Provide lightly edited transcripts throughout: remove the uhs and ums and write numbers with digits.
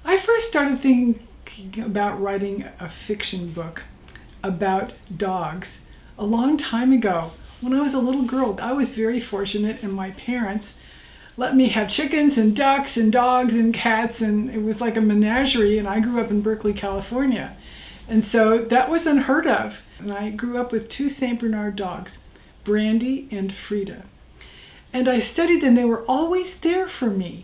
I first started thinking about writing a fiction book about dogs a long time ago. When I was a little girl, I was very fortunate, and my parents let me have chickens and ducks and dogs and cats, and it was like a menagerie, and I grew up in Berkeley, California. And so that was unheard of. And I grew up with two St. Bernard dogs, Brandy and Frida. And I studied them. They were always there for me.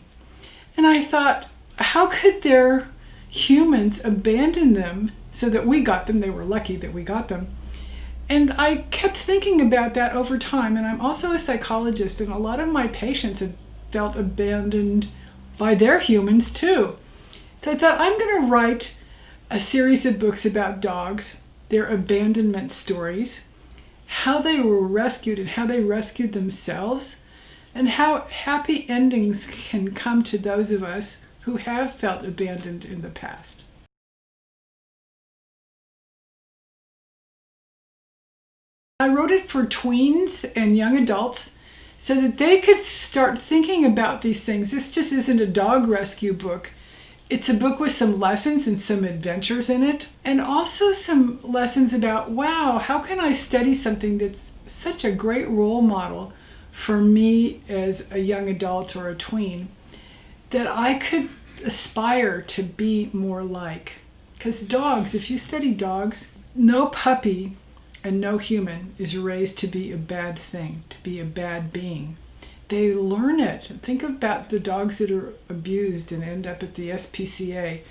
And I thought, how could their humans abandon them so that we got them? They were lucky that we got them. And I kept thinking about that over time. And I'm also a psychologist, and a lot of my patients have felt abandoned by their humans too. So I thought, I'm going to write a series of books about dogs, their abandonment stories, how they were rescued and how they rescued themselves, and how happy endings can come to those of us who have felt abandoned in the past. I wrote it for tweens and young adults so that they could start thinking about these things. This just isn't a dog rescue book. It's a book with some lessons and some adventures in it, and also some lessons about, wow, how can I study something that's such a great role model for me as a young adult or a tween, that I could aspire to be more like. Because dogs, if you study dogs, no puppy and no human is raised to be a bad thing, to be a bad being. They learn it. Think about the dogs that are abused and end up at the SPCA.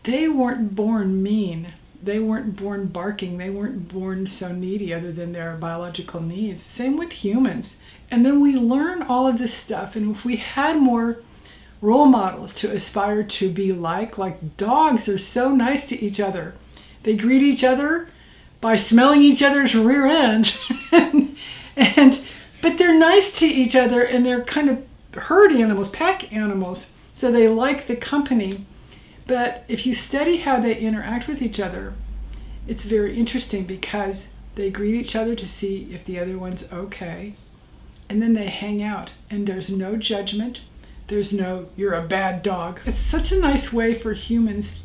They weren't born mean. They weren't born barking. They weren't born so needy other than their biological needs. Same with humans. And then we learn all of this stuff. And if we had more role models to aspire to be like dogs are so nice to each other. They greet each other by smelling each other's rear end. But they're nice to each other, and they're kind of herd animals, pack animals, so they like the company. But if you study how they interact with each other, it's very interesting because they greet each other to see if the other one's okay, and then they hang out, and there's no judgment. There's no, you're a bad dog. It's such a nice way for humans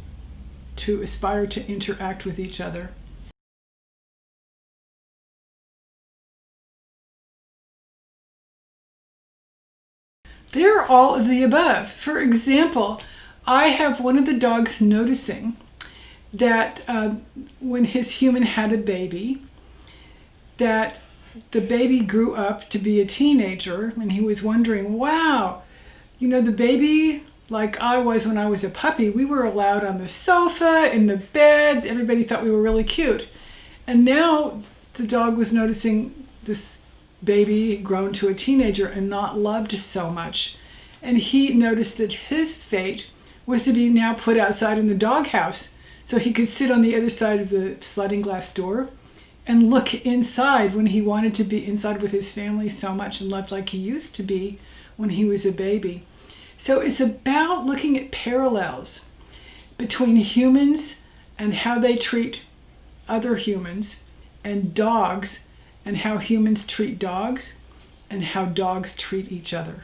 to aspire to interact with each other. They're all of the above. For example, I have one of the dogs noticing that when his human had a baby, that the baby grew up to be a teenager, and he was wondering, wow, you know, the baby, like I was when I was a puppy, we were allowed on the sofa, in the bed, everybody thought we were really cute. And now the dog was noticing this baby grown to a teenager and not loved so much. And he noticed that his fate was to be now put outside in the doghouse so he could sit on the other side of the sliding glass door and look inside when he wanted to be inside with his family so much and loved like he used to be when he was a baby. So it's about looking at parallels between humans and how they treat other humans, and dogs and how humans treat dogs, and how dogs treat each other.